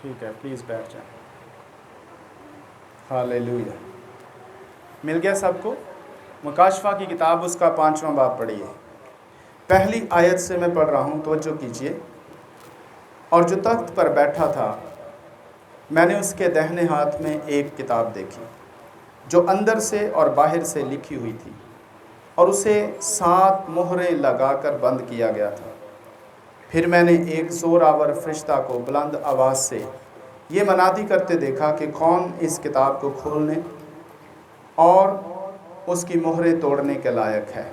ٹھیک ہے، پلیز بیٹھ جائیں۔ ہاللیلویا۔ مل گیا سب کو؟ مکاشفہ کی کتاب اس کا 5واں باب پڑھیے۔ پہلی آیت سے میں پڑھ رہا ہوں، توجہ کیجیے۔ اور جو تخت پر بیٹھا تھا، میں نے اس کے دہنے ہاتھ میں ایک کتاب دیکھی جو اندر سے اور باہر سے لکھی ہوئی تھی، اور اسے 7 مہریں لگا کر بند کیا گیا تھا۔ پھر میں نے ایک زور آور فرشتہ کو بلند آواز سے یہ منادی کرتے دیکھا کہ کون اس کتاب کو کھولنے اور اس کی مہریں توڑنے کے لائق ہے۔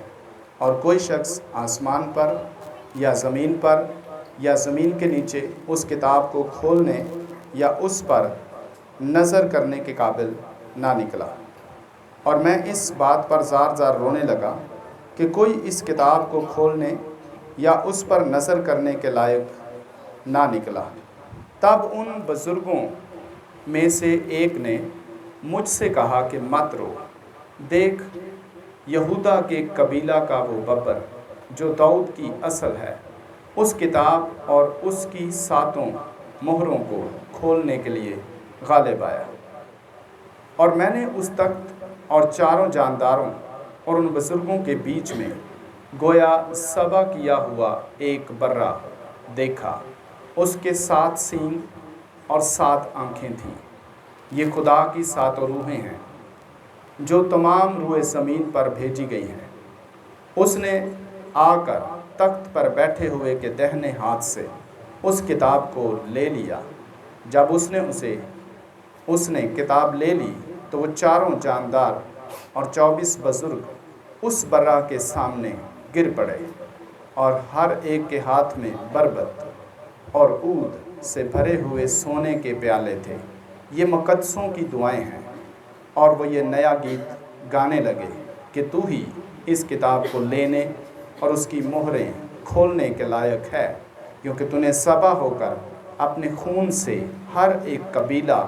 اور کوئی شخص آسمان پر یا زمین پر یا زمین کے نیچے اس کتاب کو کھولنے یا اس پر نظر کرنے کے قابل نہ نکلا۔ اور میں اس بات پر زار زار رونے لگا کہ کوئی اس کتاب کو کھولنے یا اس پر نظر کرنے کے لائق نہ نکلا۔ تب ان بزرگوں میں سے ایک نے مجھ سے کہا کہ مت رو، دیکھ، یہودا کے قبیلہ کا وہ ببر جو داؤد کی اصل ہے، اس کتاب اور اس کی 7 مہروں کو کھولنے کے لیے غالب آیا۔ اور میں نے اس تخت اور 4 جانداروں اور ان بزرگوں کے بیچ میں گویا صبا کیا ہوا ایک برہ دیکھا۔ اس کے 7 سینگ اور 7 آنکھیں تھیں۔ یہ خدا کی 7 روحیں ہیں جو تمام روئے زمین پر بھیجی گئی ہیں۔ اس نے آ کر تخت پر بیٹھے ہوئے کے دہنے ہاتھ سے اس کتاب کو لے لیا۔ جب اس نے کتاب لے لی تو وہ 4 جاندار اور 24 بزرگ اس برہ کے سامنے گر پڑے، اور ہر ایک کے ہاتھ میں بربط اور عود سے بھرے ہوئے سونے کے پیالے تھے۔ یہ مقدسوں کی دعائیں ہیں۔ اور وہ یہ نیا گیت گانے لگے کہ تو ہی اس کتاب کو لینے اور اس کی مہریں کھولنے کے لائق ہے، کیونکہ تو نے صبا ہو کر اپنے خون سے ہر ایک قبیلہ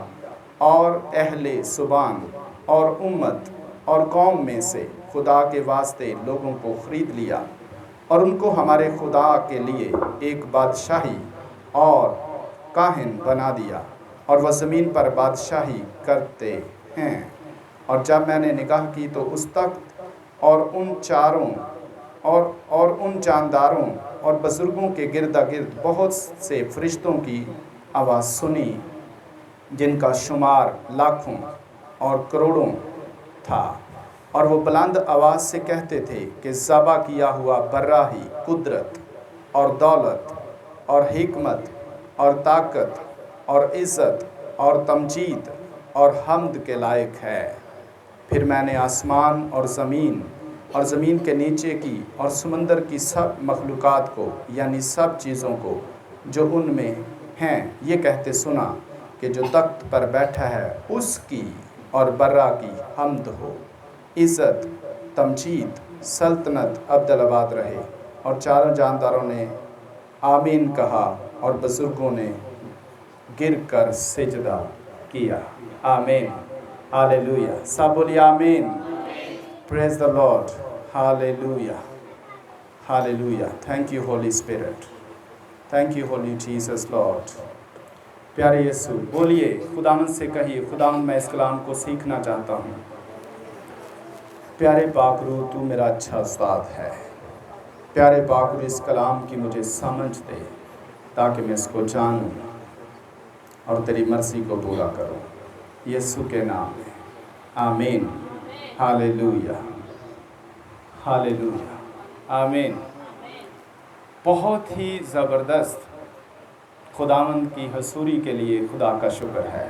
اور اہل زبان اور امت اور قوم میں سے خدا کے واسطے لوگوں کو خرید لیا، اور ان کو ہمارے خدا کے لیے ایک بادشاہی اور کاہن بنا دیا، اور وہ زمین پر بادشاہی کرتے ہیں۔ اور جب میں نے نگاہ کی تو اس تخت اور ان 4 اور ان جانداروں اور بزرگوں کے گرد گرد بہت سے فرشتوں کی آواز سنی، جن کا شمار لاکھوں اور کروڑوں تھا، اور وہ بلند آواز سے کہتے تھے کہ ذبح کیا ہوا برہ ہی قدرت اور دولت اور حکمت اور طاقت اور عزت اور تمجید اور حمد کے لائق ہے۔ پھر میں نے آسمان اور زمین کے نیچے کی اور سمندر کی سب مخلوقات کو، یعنی سب چیزوں کو جو ان میں ہیں، یہ کہتے سنا کہ جو تخت پر بیٹھا ہے اس کی اور برہ کی حمد ہو، عزت، تمجید، سلطنت ابدالآباد رہے۔ اور 4 جانداروں نے آمین کہا، اور بزرگوں نے گر کر سجدہ کیا۔ آمین، ہاللیلویا۔ سب بولیے آمین۔ Praise the lord, hallelujah, hallelujah. Thank you holy spirit, thank you holy Jesus lord. پیارے یسوع، بولیے، خداوند سے کہیے، خداوند میں اس کلام کو سیکھنا چاہتا ہوں۔ پیارے پاک روح، تو میرا اچھا استاد ہے۔ پیارے پاک روح، اس کلام کی مجھے سمجھ دے تاکہ میں اس کو جانوں اور تیری مرضی کو پورا کروں، یسوع کے نام میں، آمین، ہاللیلویا، ہاللیلویا، آمین۔ بہت ہی زبردست خداوند کی حضوری کے لیے خدا کا شکر ہے،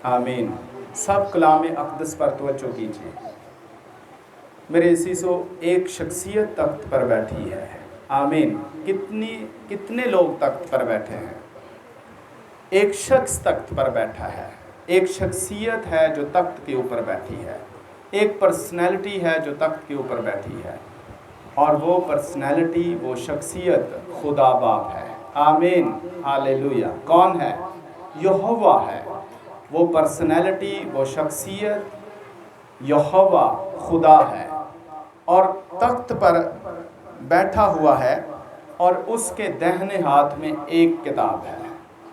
آمین۔ سب کلام اقدس پر توجہ کیجیے۔ میرے عزیزو، ایک شخصیت تخت پر بیٹھی ہے، آمین۔ کتنے لوگ تخت پر بیٹھے ہیں؟ ایک شخص تخت پر بیٹھا ہے، ایک شخصیت ہے جو تخت کے اوپر بیٹھی ہے، ایک پرسنالٹی ہے جو تخت کے اوپر بیٹھی ہے، اور وہ پرسنالٹی، وہ شخصیت خدا باپ ہے، آمین، ہاللیلویا۔ کون ہے؟ یہوہ ہے۔ وہ پرسنالٹی، وہ شخصیت یہوہ خدا ہے، اور تخت پر بیٹھا ہوا ہے، اور اس کے دہنے ہاتھ میں ایک کتاب ہے۔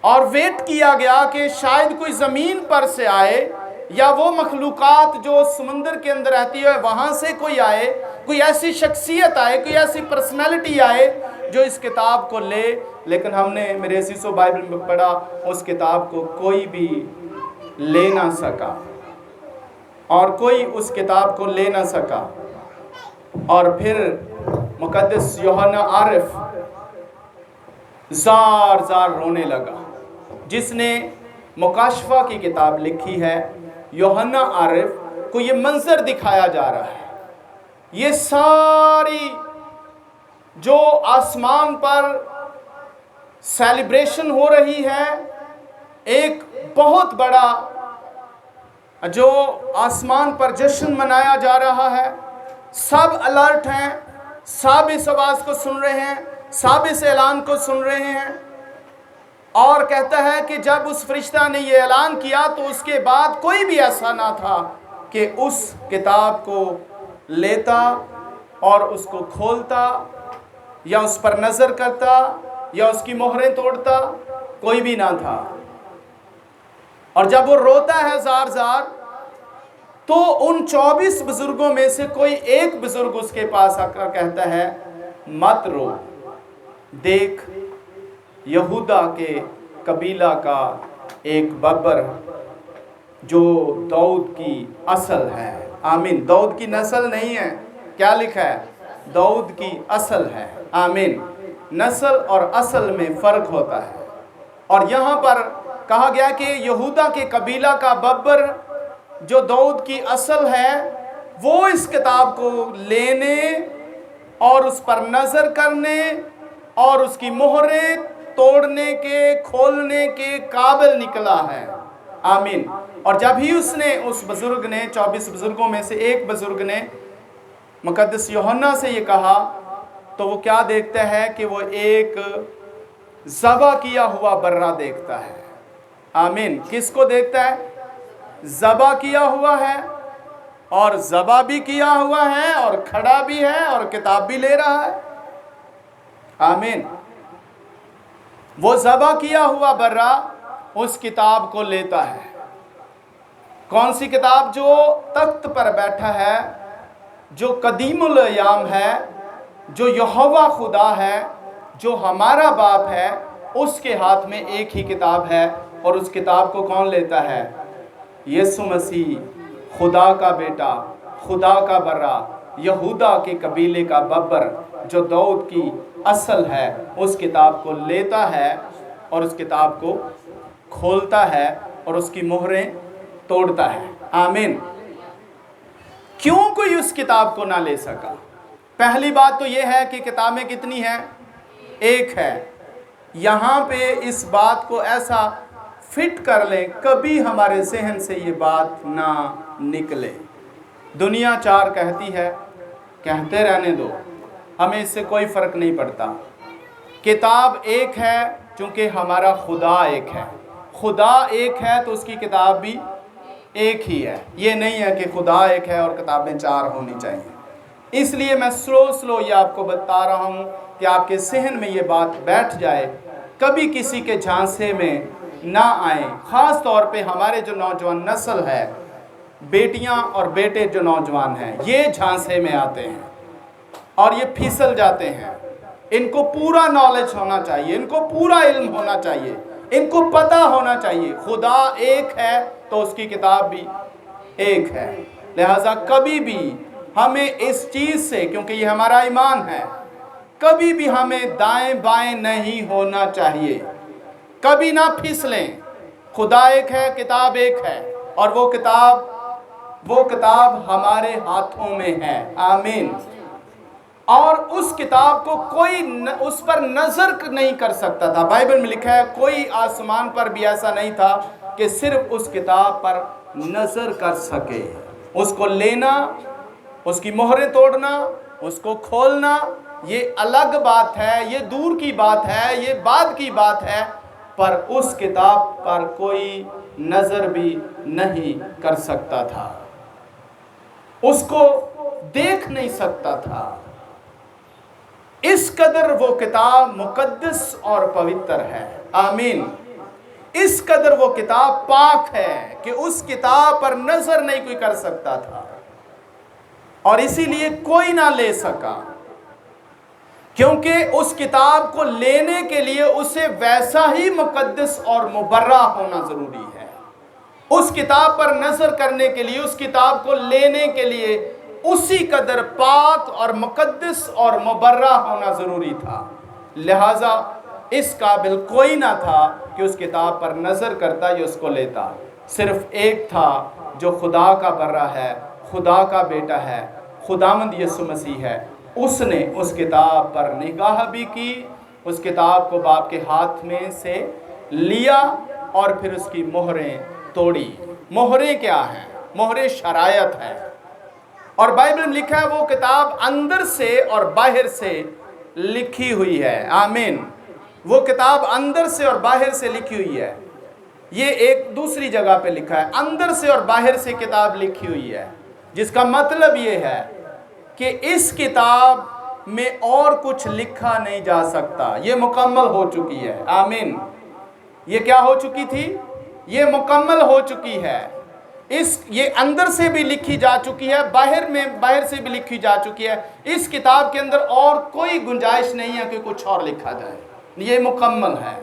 اور ویٹ کیا گیا کہ شاید کوئی زمین پر سے آئے یا وہ مخلوقات جو سمندر کے اندر رہتی ہے وہاں سے کوئی آئے، کوئی ایسی شخصیت آئے، کوئی ایسی پرسنالٹی آئے جو اس کتاب کو لے، لیکن ہم نے میرے عزیزو بائبل میں پڑھا اس کتاب کو کوئی بھی لے نہ سکا، اور کوئی اس کتاب کو لے نہ سکا۔ اور پھر مقدس یوحنا عارف زار زار رونے لگا، جس نے مکاشفہ کی کتاب لکھی ہے۔ یوحنا عارف کو یہ منظر دکھایا جا رہا ہے، یہ ساری جو آسمان پر سیلیبریشن ہو رہی ہے، ایک بہت بڑا جو آسمان پر جشن منایا جا رہا ہے، سب الرٹ ہیں، سب اس آواز کو سن رہے ہیں، سب اس اعلان کو سن رہے ہیں۔ اور کہتا ہے کہ جب اس فرشتہ نے یہ اعلان کیا تو اس کے بعد کوئی بھی ایسا نہ تھا کہ اس کتاب کو لیتا اور اس کو کھولتا یا اس پر نظر کرتا یا اس کی مہریں توڑتا، کوئی بھی نہ تھا۔ اور جب وہ روتا ہے زار زار تو ان 24 بزرگوں میں سے کوئی ایک بزرگ اس کے پاس آ کر کہتا ہے مت رو، دیکھ یہودا کے قبیلہ کا ایک ببر جو داؤد کی اصل ہے۔ آمین۔ داؤد کی نسل نہیں ہے، کیا لکھا ہے؟ داؤد کی اصل ہے۔ آمین۔ نسل اور اصل میں فرق ہوتا ہے، اور یہاں پر کہا گیا کہ یہودا کے قبیلہ کا ببر جو داؤد کی اصل ہے وہ اس کتاب کو لینے اور اس پر نظر کرنے اور اس کی مہریں توڑنے کے کھولنے کے قابل نکلا ہے۔ آمین۔ اور جب ہی اس بزرگ نے 24 بزرگوں میں سے ایک بزرگ نے مقدس یوحنا سے یہ کہا تو وہ کیا دیکھتا ہے کہ وہ ایک ذبح کیا ہوا برہ دیکھتا ہے۔ آمین۔ کس کو دیکھتا ہے؟ ذبح کیا ہوا ہے، اور ذبح بھی کیا ہوا ہے اور کھڑا بھی ہے اور کتاب بھی لے رہا ہے۔ آمین۔ وہ ذبح کیا ہوا برہ اس کتاب کو لیتا ہے۔ کون سی کتاب؟ جو تخت پر بیٹھا ہے، جو قدیم الایام ہے، جو یہوہ خدا ہے، جو ہمارا باپ ہے، اس کے ہاتھ میں ایک ہی کتاب ہے، اور اس کتاب کو کون لیتا ہے؟ یسوع مسیح، خدا کا بیٹا، خدا کا برہ، یہودا کے قبیلے کا ببر جو داؤد کی اصل ہے، اس کتاب کو لیتا ہے اور اس کتاب کو کھولتا ہے اور اس کی مہریں توڑتا ہے۔ آمین۔ کیوں کوئی اس کتاب کو نہ لے سکا؟ پہلی بات تو یہ ہے کہ کتابیں کتنی ہیں؟ ایک ہے۔ یہاں پہ اس بات کو ایسا فٹ کر لیں کبھی ہمارے ذہن سے یہ بات نہ نکلے۔ دنیا چار کہتی ہے، کہتے رہنے دو، ہمیں اس سے کوئی فرق نہیں پڑتا۔ کتاب ایک ہے چونکہ ہمارا خدا ایک ہے۔ خدا ایک ہے تو اس کی کتاب بھی ایک ہی ہے۔ یہ نہیں ہے کہ خدا ایک ہے اور کتابیں چار ہونی چاہیے۔ اس لیے میں سلو یہ آپ کو بتا رہا ہوں کہ آپ کے ذہن میں یہ بات بیٹھ جائے، کبھی کسی کے جھانسے میں نہ آئیں۔ خاص طور پہ ہمارے جو نوجوان نسل ہے، بیٹیاں اور بیٹے جو نوجوان ہیں، یہ جھانسے میں آتے ہیں اور یہ پھسل جاتے ہیں۔ ان کو پورا نالج ہونا چاہیے، ان کو پورا علم ہونا چاہیے، ان کو پتہ ہونا چاہیے خدا ایک ہے تو اس کی کتاب بھی ایک ہے۔ لہٰذا کبھی بھی ہمیں اس چیز سے، کیونکہ یہ ہمارا ایمان ہے، کبھی بھی ہمیں دائیں بائیں نہیں ہونا چاہیے۔ کبھی نہ پھسلیں۔ خدا ایک ہے، کتاب ایک ہے، اور وہ کتاب ہمارے ہاتھوں میں ہے۔ آمین۔ اور اس کتاب کو کوئی اس پر نظر نہیں کر سکتا تھا۔ بائبل میں لکھا ہے کوئی آسمان پر بھی ایسا نہیں تھا کہ صرف اس کتاب پر نظر کر سکے۔ اس کو لینا، اس کی مہریں توڑنا، اس کو کھولنا، یہ الگ بات ہے، یہ دور کی بات ہے، یہ بعد کی بات ہے، پر اس کتاب پر کوئی نظر بھی نہیں کر سکتا تھا، اس کو دیکھ نہیں سکتا تھا۔ اس قدر وہ کتاب مقدس اور پوتر ہے۔ آمین۔ اس قدر وہ کتاب پاک ہے کہ اس کتاب پر نظر نہیں کوئی کر سکتا تھا، اور اسی لیے کوئی نہ لے سکا، کیونکہ اس کتاب کو لینے کے لیے اسے ویسا ہی مقدس اور مبرہ ہونا ضروری ہے۔ اس کتاب پر نظر کرنے کے لیے، اس کتاب کو لینے کے لیے اسی قدر پاک اور مقدس اور مبرہ ہونا ضروری تھا۔ لہٰذا اس قابل کوئی نہ تھا کہ اس کتاب پر نظر کرتا یا اس کو لیتا۔ صرف ایک تھا جو خدا کا برہ ہے، خدا کا بیٹا ہے، خداوند یسوع مسیح ہے۔ اس نے اس کتاب پر نگاہ بھی کی، اس کتاب کو باپ کے ہاتھ میں سے لیا اور پھر اس کی مہریں توڑی۔ مہریں کیا ہیں؟ مہریں شرائط ہے، اور بائبل میں لکھا ہے وہ کتاب اندر سے اور باہر سے لکھی ہوئی ہے۔ آمین۔ وہ کتاب اندر سے اور باہر سے لکھی ہوئی ہے۔ یہ ایک دوسری جگہ پہ لکھا ہے، اندر سے اور باہر سے کتاب لکھی ہوئی ہے، جس کا مطلب یہ ہے کہ اس کتاب میں اور کچھ لکھا نہیں جا سکتا، یہ مکمل ہو چکی ہے۔ آمین۔ یہ کیا ہو چکی تھی؟ یہ مکمل ہو چکی ہے۔ یہ اندر سے بھی لکھی جا چکی ہے، باہر سے بھی لکھی جا چکی ہے۔ اس کتاب کے اندر اور کوئی گنجائش نہیں ہے کہ کچھ اور لکھا جائے، یہ مکمل ہے۔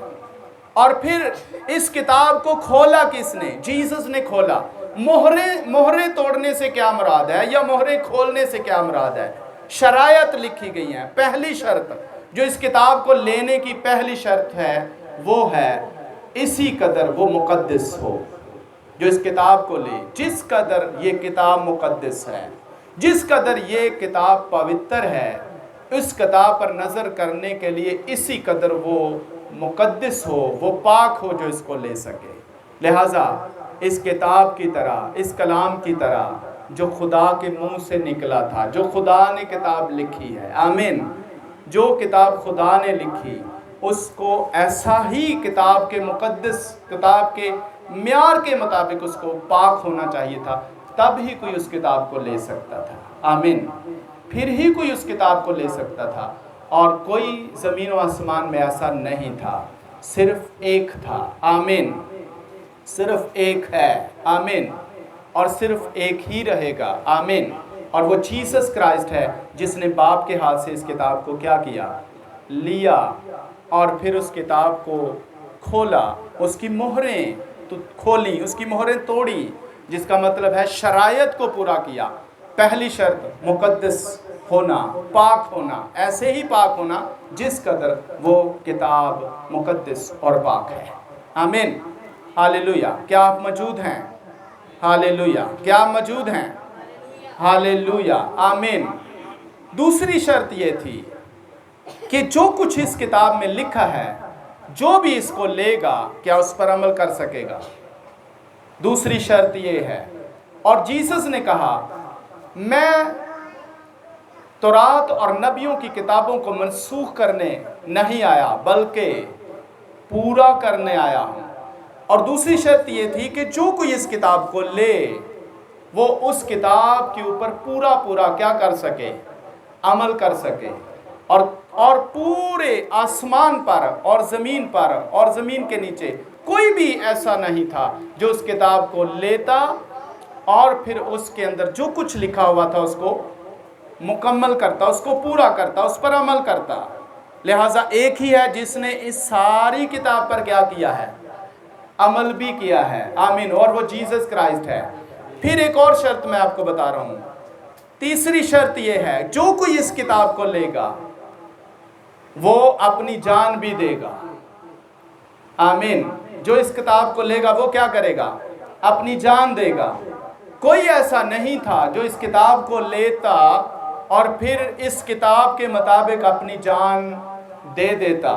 اور پھر اس کتاب کو کھولا کس نے؟ جیسس نے کھولا۔ مہریں توڑنے سے کیا مراد ہے، یا مہریں کھولنے سے کیا مراد ہے؟ شرائط لکھی گئی ہیں۔ پہلی شرط جو اس کتاب کو لینے کی پہلی شرط ہے وہ ہے اسی قدر وہ مقدس ہو۔ جو اس کتاب کو لے، جس قدر یہ کتاب مقدس ہے، جس قدر یہ کتاب پوتر ہے، اس کتاب پر نظر کرنے کے لیے اسی قدر وہ مقدس ہو، وہ پاک ہو جو اس کو لے سکے۔ لہٰذا اس کتاب کی طرح، اس کلام کی طرح جو خدا کے منہ سے نکلا تھا، جو خدا نے کتاب لکھی ہے، آمین، جو کتاب خدا نے لکھی اس کو ایسا ہی کتاب کے مقدس، کتاب کے معیار کے مطابق اس کو پاک ہونا چاہیے تھا، تب ہی کوئی اس کتاب کو لے سکتا تھا۔ آمین۔ پھر ہی کوئی اس کتاب کو لے سکتا تھا، اور کوئی زمین و آسمان میں ایسا نہیں تھا، صرف ایک تھا۔ آمین۔ صرف ایک ہے۔ آمین۔ اور صرف ایک ہی رہے گا۔ آمین۔ اور وہ جیسس کرائسٹ ہے جس نے باپ کے ہاتھ سے اس کتاب کو کیا کیا؟ لیا، اور پھر اس کتاب کو کھولا، اس کی مہریں تو کھولی، اس کی مہریں توڑی، جس کا مطلب ہے شرائط کو پورا کیا۔ پہلی شرط مقدس ہونا، پاک ہونا، ایسے ہی پاک ہونا جس قدر وہ کتاب مقدس اور پاک ہے۔ آمین۔ ہاللویا۔ کیا آپ موجود ہیں؟ ہاللویا۔ کیا آپ موجود ہیں؟ ہاللویا۔ آمین۔ دوسری شرط یہ تھی کہ جو کچھ اس کتاب میں لکھا ہے، جو بھی اس کو لے گا کیا اس پر عمل کر سکے گا؟ دوسری شرط یہ ہے۔ اور جیسس نے کہا میں تورات اور نبیوں کی کتابوں کو منسوخ کرنے نہیں آیا بلکہ پورا کرنے آیا ہوں۔ اور دوسری شرط یہ تھی کہ جو کوئی اس کتاب کو لے وہ اس کتاب کے اوپر پورا کیا کر سکے؟ عمل کر سکے۔ اور پورے آسمان پر اور زمین پر اور زمین کے نیچے کوئی بھی ایسا نہیں تھا جو اس کتاب کو لیتا اور پھر اس کے اندر جو کچھ لکھا ہوا تھا اس کو مکمل کرتا، اس کو پورا کرتا، اس پر عمل کرتا۔ لہٰذا ایک ہی ہے جس نے اس ساری کتاب پر کیا کیا ہے؟ عمل بھی کیا ہے۔ آمین۔ اور وہ جیسس کرائسٹ ہے۔ پھر ایک اور شرط میں آپ کو بتا رہا ہوں۔ تیسری شرط یہ ہے جو کوئی اس کتاب کو لے گا وہ اپنی جان بھی دے گا۔ آمین۔ جو اس کتاب کو لے گا وہ کیا کرے گا؟ اپنی جان دے گا۔ کوئی ایسا نہیں تھا جو اس کتاب کو لیتا اور پھر اس کتاب کے مطابق اپنی جان دے دیتا،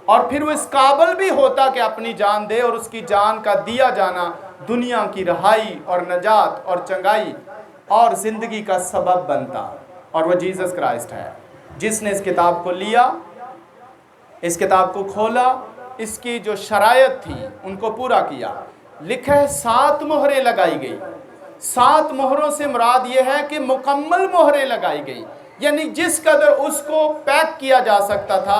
اور پھر وہ اس قابل بھی ہوتا کہ اپنی جان دے، اور اس کی جان کا دیا جانا دنیا کی رہائی اور نجات اور چنگائی اور زندگی کا سبب بنتا۔ اور وہ جیسس کرائسٹ ہے جس نے اس کتاب کو لیا، اس کتاب کو کھولا، اس کی جو شرائط تھی ان کو پورا کیا۔ لکھا ہے 7 مہریں لگائی گئی۔ 7 مہروں سے مراد یہ ہے کہ مکمل مہریں لگائی گئی، یعنی جس قدر اس کو پیک کیا جا سکتا تھا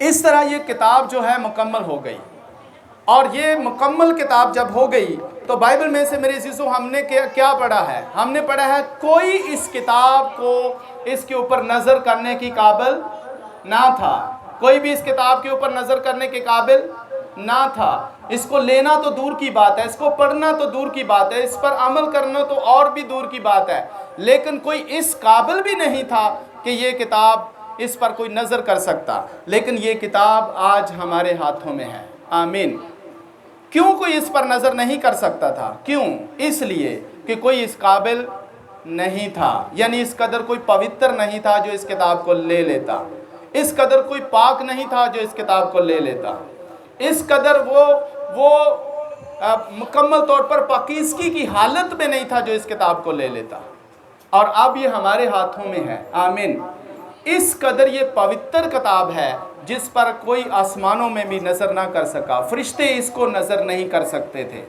اس طرح یہ کتاب جو ہے مکمل ہو گئی، اور یہ مکمل کتاب جب ہو گئی تو بائبل میں سے میرے عزیزو ہم نے کیا پڑھا ہے؟ ہم نے پڑھا ہے کوئی اس کتاب کو اس کے اوپر نظر کرنے کی قابل نہ تھا، کوئی بھی اس کتاب کے اوپر نظر کرنے کے قابل نہ تھا۔ اس کو لینا تو دور کی بات ہے، اس کو پڑھنا تو دور کی بات ہے، اس پر عمل کرنا تو اور بھی دور کی بات ہے، لیکن کوئی اس قابل بھی نہیں تھا کہ یہ کتاب اس پر کوئی نظر کر سکتا، لیکن یہ کتاب آج ہمارے ہاتھوں میں ہے۔ آمین۔ کیوں کوئی اس پر نظر نہیں کر سکتا تھا؟ کیوں؟ اس لیے کہ کوئی اس قابل نہیں تھا، یعنی اس قدر کوئی پوتر نہیں تھا جو اس کتاب کو لے لیتا، اس قدر کوئی پاک نہیں تھا جو اس کتاب کو لے لیتا، اس قدر وہ مکمل طور پر پاکیزگی کی حالت میں نہیں تھا جو اس کتاب کو لے لیتا، اور اب یہ ہمارے ہاتھوں میں ہے۔ آمین۔ اس قدر یہ پوتر کتاب ہے جس پر کوئی آسمانوں میں بھی نظر نہ کر سکا، فرشتے اس کو نظر نہیں کر سکتے تھے،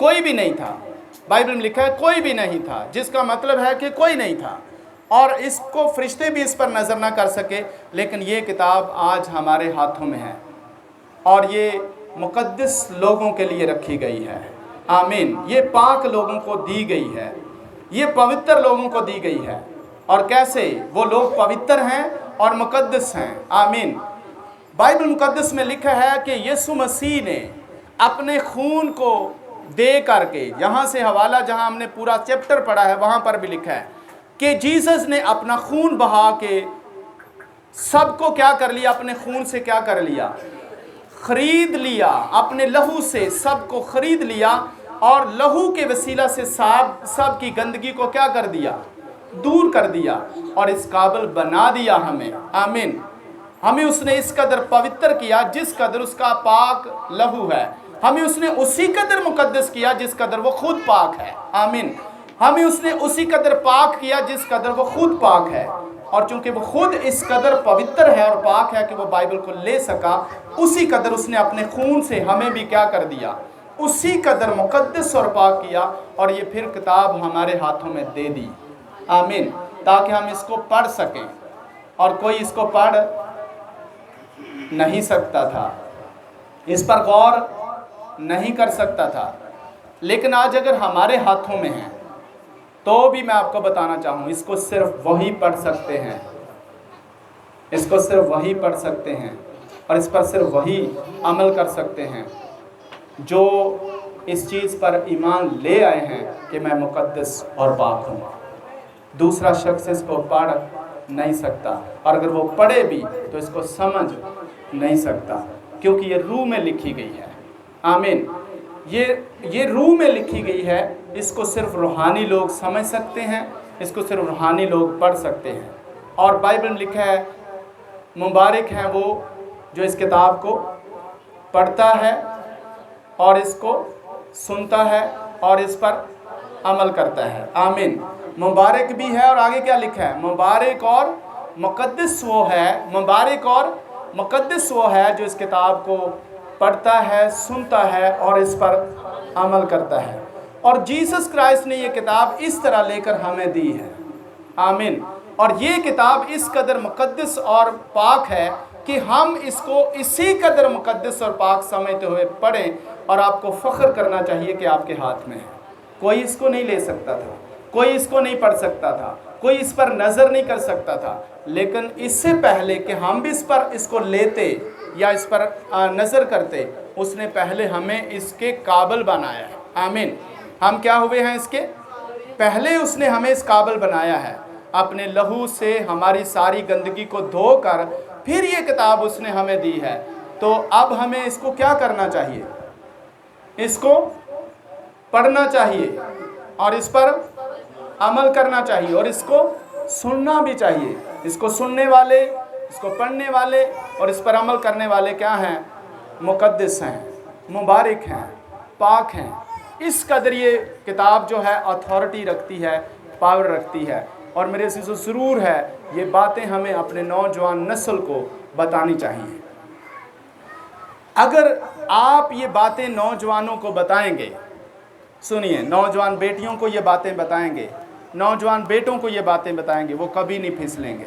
کوئی بھی نہیں تھا۔ بائبل میں لکھا ہے کوئی بھی نہیں تھا، جس کا مطلب ہے کہ کوئی نہیں تھا، اور اس کو فرشتے بھی اس پر نظر نہ کر سکے، لیکن یہ کتاب آج ہمارے ہاتھوں میں ہے، اور یہ مقدس لوگوں کے لیے رکھی گئی ہے۔ آمین۔ یہ پاک لوگوں کو دی گئی ہے، یہ پوتر لوگوں کو دی گئی ہے۔ اور کیسے؟ وہ لوگ پوتر ہیں اور مقدس ہیں۔ آمین۔ بائبل مقدس میں لکھا ہے کہ یسوع مسیح نے اپنے خون کو دے کر کے، یہاں سے حوالہ جہاں ہم نے پورا چیپٹر پڑھا ہے وہاں پر بھی لکھا ہے کہ جیسس نے اپنا خون بہا کے سب کو کیا کر لیا؟ اپنے خون سے کیا کر لیا؟ خرید لیا، اپنے لہو سے سب کو خرید لیا، اور لہو کے وسیلہ سے سب کی گندگی کو کیا کر دیا؟ دور کر دیا، اور اس قابل بنا دیا ہمیں۔ آمین۔ ہمیں اس نے اس قدر پوتر کیا جس قدر اس کا پاک لہو ہے، ہمیں اس نے اسی قدر مقدس کیا جس قدر وہ خود پاک ہے۔ آمین۔ ہمیں اس نے اسی قدر پاک کیا جس قدر وہ خود پاک ہے، اور چونکہ وہ خود اس قدر پوتر ہے اور پاک ہے کہ وہ بائبل کو لے سکا، اسی قدر اس نے اپنے خون سے ہمیں بھی کیا کر دیا؟ اسی قدر مقدس اور پاک کیا، اور یہ پھر کتاب ہمارے ہاتھوں میں دے دی۔ آمین۔ تاکہ ہم اس کو پڑھ سکیں، اور کوئی اس کو پڑھ نہیں سکتا تھا، اس پر غور نہیں کر سکتا تھا، لیکن آج اگر ہمارے ہاتھوں میں ہے تو بھی میں آپ کو بتانا چاہوں اس کو صرف وہی پڑھ سکتے ہیں، اس کو صرف وہی پڑھ سکتے ہیں، اور اس پر صرف وہی عمل کر سکتے ہیں جو اس چیز پر ایمان لے آئے ہیں کہ میں مقدس اور پاک ہوں۔ دوسرا شخص اس کو پڑھ نہیں سکتا، اور اگر وہ پڑھے بھی تو اس کو سمجھ نہیں سکتا، کیونکہ یہ روح میں لکھی گئی ہے۔ آمین۔ یہ روح میں لکھی گئی ہے، اس کو صرف روحانی لوگ سمجھ سکتے ہیں، اس کو صرف روحانی لوگ پڑھ سکتے ہیں۔ اور بائبل میں لکھا ہے مبارک ہیں وہ جو اس کتاب کو پڑھتا ہے اور اس کو سنتا ہے اور اس پر عمل کرتا ہے۔ آمین۔ مبارک بھی ہے، اور آگے کیا لکھا ہے؟ مبارک اور مقدس وہ ہے، مبارک اور مقدس وہ ہے جو اس کتاب کو پڑھتا ہے، سنتا ہے اور اس پر عمل کرتا ہے۔ اور جیسس کرائسٹ نے یہ کتاب اس طرح لے کر ہمیں دی ہے۔ آمین۔ اور یہ کتاب اس قدر مقدس اور پاک ہے کہ ہم اس کو اسی قدر مقدس اور پاک سمجھتے ہوئے پڑھیں، اور آپ کو فخر کرنا چاہیے کہ آپ کے ہاتھ میں ہے۔ کوئی اس کو نہیں لے سکتا تھا، کوئی اس کو نہیں پڑھ سکتا تھا، کوئی اس پر نظر نہیں کر سکتا تھا، لیکن اس سے پہلے کہ ہم بھی اس کو لیتے یا اس پر نظر کرتے، اس نے پہلے ہمیں اس کے قابل بنایا ہے۔ آمین۔ ہم کیا ہوئے ہیں؟ اس کے پہلے اس نے ہمیں اس قابل بنایا ہے، اپنے لہو سے ہماری ساری گندگی کو دھو کر پھر یہ کتاب اس نے ہمیں دی ہے۔ تو اب ہمیں اس کو کیا کرنا چاہیے؟ اس کو پڑھنا چاہیے، اور اس پر عمل کرنا چاہیے، اور اس کو سننا بھی چاہیے۔ اس کو سننے والے، اس کو پڑھنے والے اور اس پر عمل کرنے والے کیا ہیں؟ مقدس ہیں، مبارک ہیں، پاک ہیں۔ اس قدر یہ کتاب جو ہے اتھارٹی رکھتی ہے، پاور رکھتی ہے، اور میرے عزیزو ضرور ہے یہ باتیں ہمیں اپنے نوجوان نسل کو بتانی چاہیے۔ اگر آپ یہ باتیں نوجوانوں کو بتائیں گے، سنیے، نوجوان بیٹیوں کو یہ باتیں بتائیں گے، نوجوان بیٹوں کو یہ باتیں بتائیں گے، وہ کبھی نہیں پھسلیں گے۔